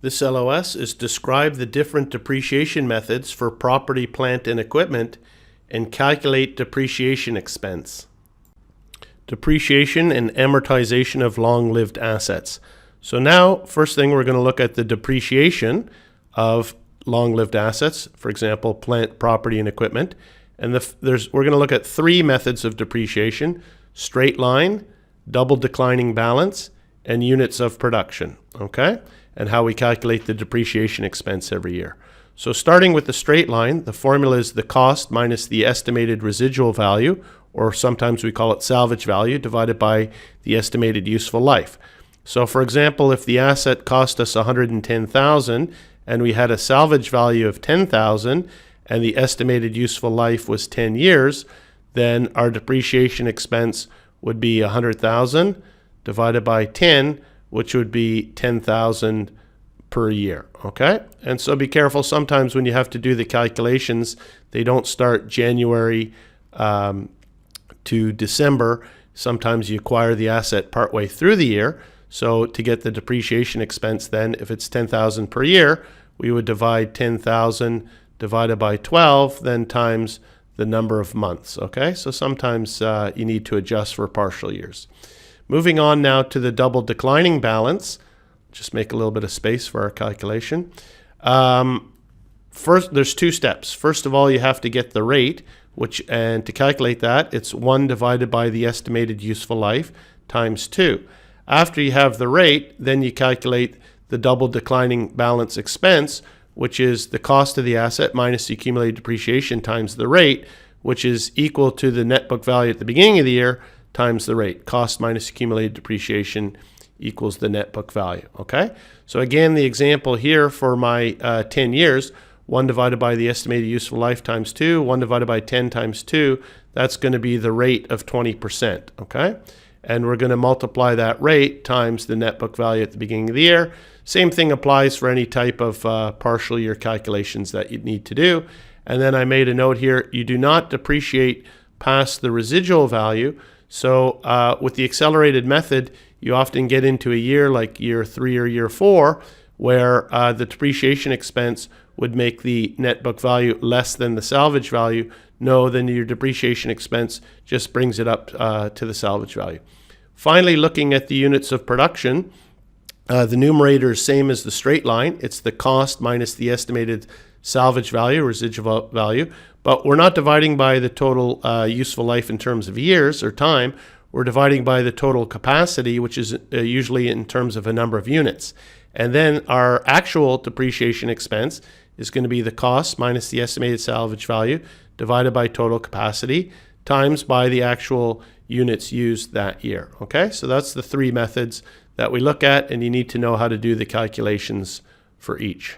This LOS is describe the different depreciation methods for property, plant, and equipment and calculate depreciation expense. Depreciation and amortization of long-lived assets. So now, first thing, we're going to look at the depreciation of long-lived assets, for example, plant, property, and equipment. And we're going to look at three methods of depreciation: straight line, double declining balance, and units of production, okay? And how we calculate the depreciation expense every year. So starting with the straight line, the formula is the cost minus the estimated residual value, or sometimes we call it salvage value, divided by the estimated useful life. So for example, if the asset cost us $110,000 and we had a salvage value of $10,000 and the estimated useful life was 10 years, then our depreciation expense would be $100,000 divided by 10, which would be $10,000 per year, okay? And so be careful, sometimes when you have to do the calculations, they don't start January to December. Sometimes you acquire the asset partway through the year. So to get the depreciation expense then, if it's $10,000 per year, we would divide 10,000 divided by 12, then times the number of months, okay? So sometimes you need to adjust for partial years. Moving on now to the double declining balance. Just make a little bit of space for our calculation. First, there's two steps. First of all, you have to get the rate, and to calculate that, it's 1 divided by the estimated useful life times 2. After you have the rate, then you calculate the double declining balance expense, which is the cost of the asset minus the accumulated depreciation times the rate, which is equal to the net book value at the beginning of the year times the rate. Cost minus accumulated depreciation equals the net book value, okay? So again, the example here for my 10 years, 1 divided by the estimated useful life times 2, 1 divided by 10 times 2, that's going to be the rate of 20%, okay? And we're going to multiply that rate times the net book value at the beginning of the year. Same thing applies for any type of partial year calculations that you'd need to do. And then I made a note here, you do not depreciate past the residual value. So with the accelerated method, you often get into a year like year 3 or year 4, where the depreciation expense would make the net book value less than the salvage value. No, then your depreciation expense just brings it up to the salvage value. Finally, looking at the units of production, the numerator is same as the straight line. It's the cost minus the estimated salvage value, residual value. But we're not dividing by the total useful life in terms of years or time. We're dividing by the total capacity, which is usually in terms of a number of units. And then our actual depreciation expense is going to be the cost minus the estimated salvage value divided by total capacity times by the actual units used that year. Okay, so that's the three methods that we look at, and you need to know how to do the calculations for each.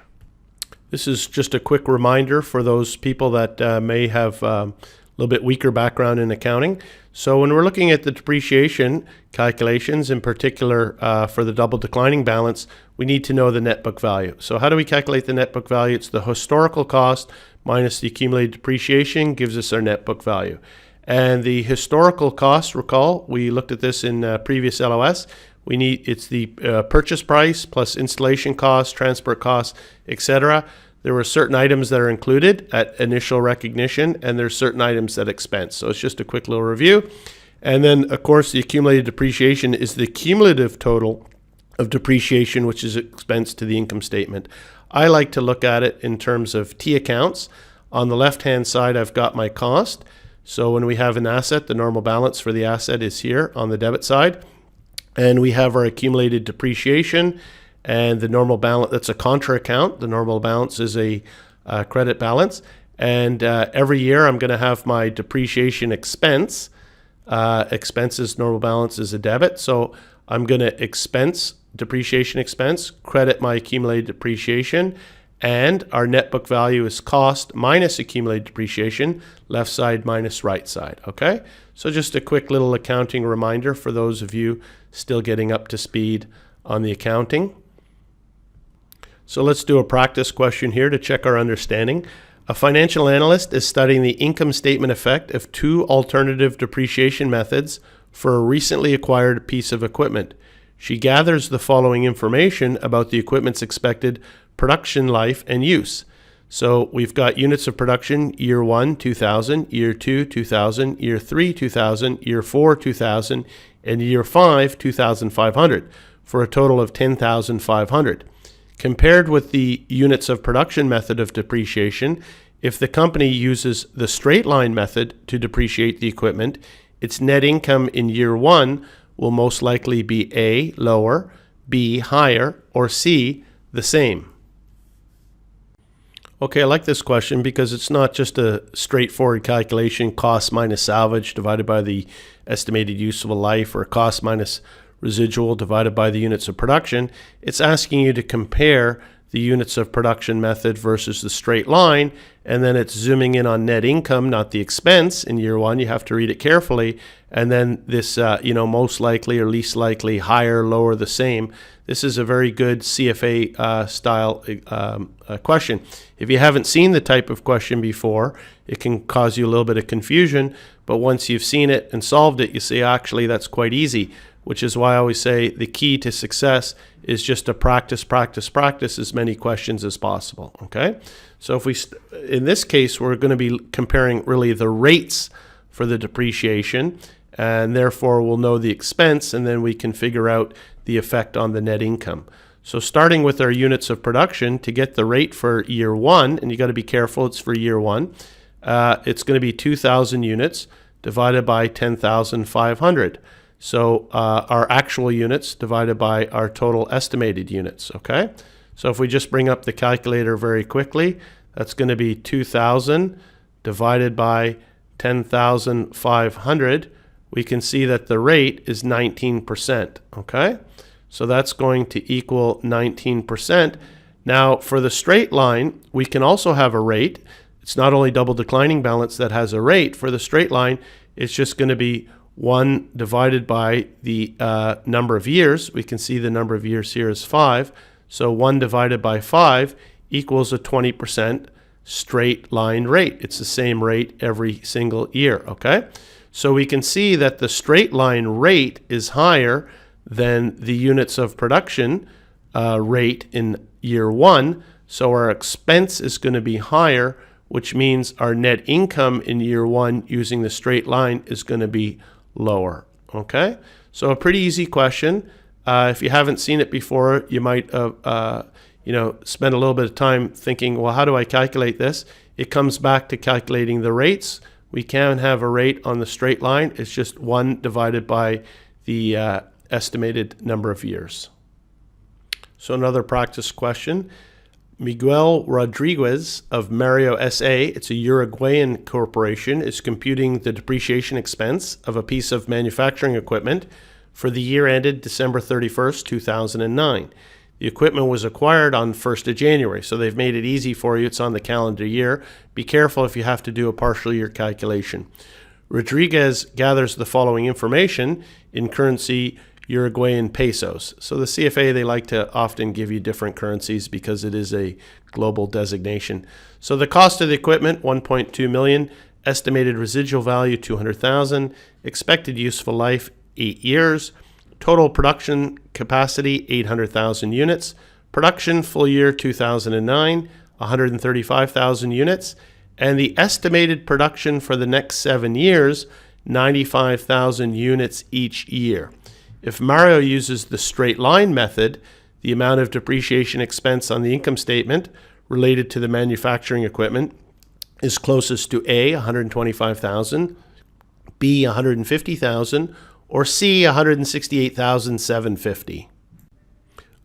This is just a quick reminder for those people that may have a little bit weaker background in accounting. So when we're looking at the depreciation calculations, in particular for the double declining balance, we need to know the net book value. So how do we calculate the net book value? It's the historical cost minus the accumulated depreciation gives us our net book value. And the historical cost, recall, we looked at this in previous LOS. It's the purchase price plus installation costs, transport costs, etc. There were certain items that are included at initial recognition, and there's certain items that expense. So it's just a quick little review. And then, of course, the accumulated depreciation is the cumulative total of depreciation, which is expense to the income statement. I like to look at it in terms of T accounts. On the left-hand side, I've got my cost. So when we have an asset, the normal balance for the asset is here on the debit side. And we have our accumulated depreciation, and the normal balance, that's a contra account. The normal balance is a credit balance. And every year I'm going to have my depreciation expense. Expenses, normal balance is a debit. So I'm going to expense depreciation expense, credit my accumulated depreciation, and our net book value is cost minus accumulated depreciation, left side minus right side, okay? So just a quick little accounting reminder for those of you still getting up to speed on the accounting. So let's do a practice question here to check our understanding. A financial analyst is studying the income statement effect of two alternative depreciation methods for a recently acquired piece of equipment. She gathers the following information about the equipment's expected production life and use. So we've got units of production, year 1, 2,000, year 2, 2,000, year 3, 2,000, year 4, 2,000, and year 5, 2,500, for a total of 10,500. Compared with the units of production method of depreciation, if the company uses the straight line method to depreciate the equipment, its net income in year 1 will most likely be A, lower, B, higher, or C, the same. Okay, I like this question because it's not just a straightforward calculation, cost minus salvage divided by the estimated useful life, or cost minus residual divided by the units of production. It's asking you to compare the units of production method versus the straight line, and then it's zooming in on net income, not the expense in year 1. You have to read it carefully, and then this, most likely or least likely, higher, lower, the same. This is a very good CFA style question. If you haven't seen the type of question before, it can cause you a little bit of confusion, but once you've seen it and solved it, you say, actually, that's quite easy, which is why I always say the key to success is just to practice as many questions as possible, okay? So if in this case, we're going to be comparing really the rates for the depreciation, and therefore we'll know the expense, and then we can figure out the effect on the net income. So starting with our units of production, to get the rate for year 1, and you got to be careful, it's for year 1, it's going to be 2,000 units divided by 10,500. So our actual units divided by our total estimated units, okay? So if we just bring up the calculator very quickly, that's going to be 2,000 divided by 10,500. We can see that the rate is 19%, okay? So that's going to equal 19%. Now, for the straight line, we can also have a rate. It's not only double declining balance that has a rate. For the straight line, it's just going to be 1 divided by the number of years. We can see the number of years here is 5. So 1 divided by 5 equals a 20% straight line rate. It's the same rate every single year, okay? So we can see that the straight line rate is higher than the units of production rate in year 1. So our expense is going to be higher, which means our net income in year 1 using the straight line is going to be lower, okay? So a pretty easy question. If you haven't seen it before, you might spend a little bit of time thinking, well, how do I calculate this? It comes back to calculating the rates. We can have a rate on the straight line. It's just 1 divided by the estimated number of years. So another practice question. Miguel Rodriguez of Mario S.A., it's a Uruguayan corporation, is computing the depreciation expense of a piece of manufacturing equipment for the year ended December 31st, 2009. The equipment was acquired on 1st of January, so they've made it easy for you. It's on the calendar year. Be careful if you have to do a partial year calculation. Rodriguez gathers the following information in currency Uruguayan pesos. So the CFA, they like to often give you different currencies because it is a global designation. So the cost of the equipment, 1.2 million, estimated residual value, 200,000, expected useful life, 8 years, total production capacity, 800,000 units, production full year 2009, 135,000 units, and the estimated production for the next 7 years, 95,000 units each year. If Mario uses the straight line method, the amount of depreciation expense on the income statement related to the manufacturing equipment is closest to A, 125,000, B, 150,000, or C, 168,750.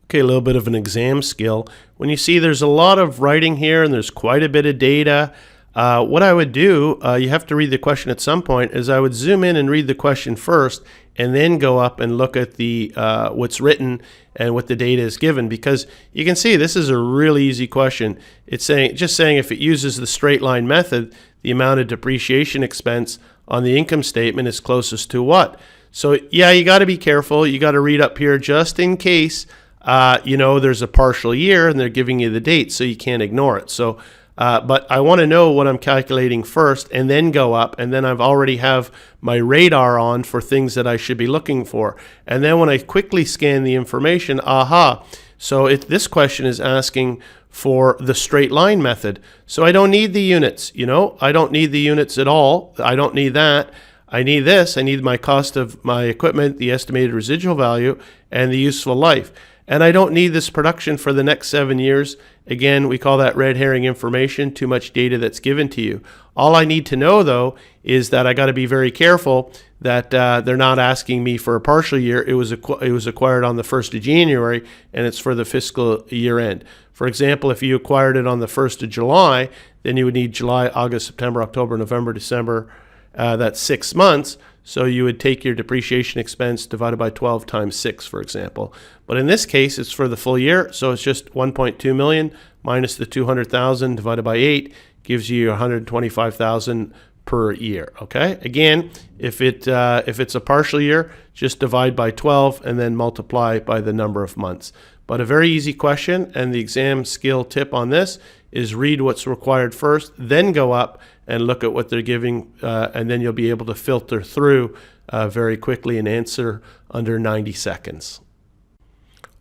Okay, a little bit of an exam skill. When you see there's a lot of writing here and there's quite a bit of data, what I would do, you have to read the question at some point, is I would zoom in and read the question first and then go up and look at the what's written and what the data is given, because you can see this is a really easy question. It's just saying if it uses the straight line method, the amount of depreciation expense on the income statement is closest to what? So yeah, you got to be careful. You got to read up here just in case there's a partial year and they're giving you the date, so you can't ignore it. So But I want to know what I'm calculating first and then go up, and then I've already have my radar on for things that I should be looking for. And then when I quickly scan the information, aha, so this question is asking for the straight line method. So I don't need the units, I don't need the units at all. I don't need that. I need this. I need my cost of my equipment, the estimated residual value, and the useful life. And I don't need this production for the next 7 years. Again, we call that red herring information, too much data that's given to you. All I need to know, though, is that I got to be very careful that they're not asking me for a partial year. It was acquired on the 1st of January, and it's for the fiscal year end. For example, if you acquired it on the 1st of July, then you would need July, August, September, October, November, December. That's 6 months. So you would take your depreciation expense divided by 12 times 6, for example. But in this case, it's for the full year, so it's just 1.2 million minus the 200,000 divided by 8 gives you 125,000 per year. Okay. Again, if it's a partial year, just divide by 12 and then multiply by the number of months. But a very easy question, and the exam skill tip on this is read what's required first, then go up and look at what they're giving, and then you'll be able to filter through very quickly and answer under 90 seconds.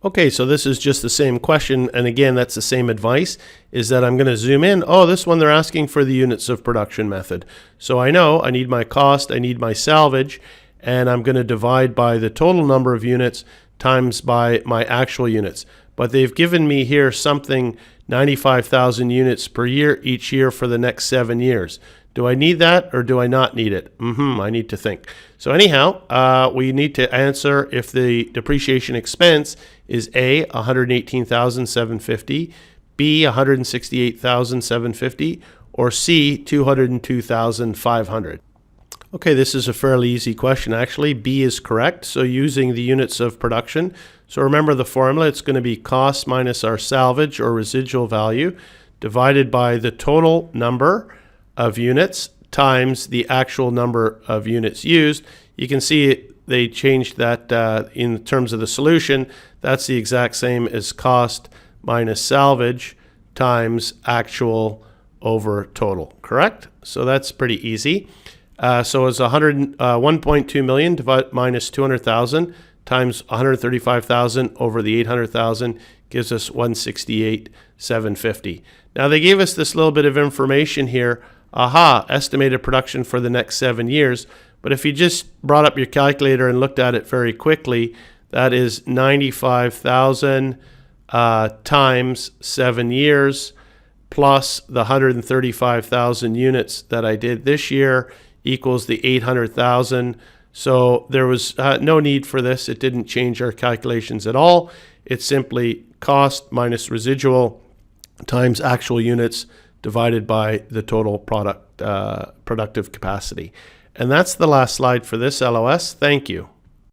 Okay, so this is just the same question, and again, that's the same advice, is that I'm going to zoom in. Oh, this one they're asking for the units of production method. So I know I need my cost, I need my salvage, and I'm going to divide by the total number of units times by my actual units. But they've given me here something 95,000 units per year each year for the next 7 years. Do I need that or do I not need it? I need to think. So anyhow, we need to answer if the depreciation expense is A, 118,750, B, 168,750, or C, 202,500. Okay, this is a fairly easy question actually. B is correct, so using the units of production. So remember the formula, it's going to be cost minus our salvage or residual value divided by the total number of units times the actual number of units used. You can see they changed that in terms of the solution. That's the exact same as cost minus salvage times actual over total, correct? So that's pretty easy. So it's 1.2 million minus 200,000 times 135,000 over the 800,000 gives us 168,750. Now they gave us this little bit of information here. Aha, estimated production for the next 7 years. But if you just brought up your calculator and looked at it very quickly, that is 95,000 times 7 years plus the 135,000 units that I did this year equals the 800,000. So there was no need for this. It didn't change our calculations at all. It's simply cost minus residual times actual units divided by the total productive capacity. And that's the last slide for this LOS. Thank you.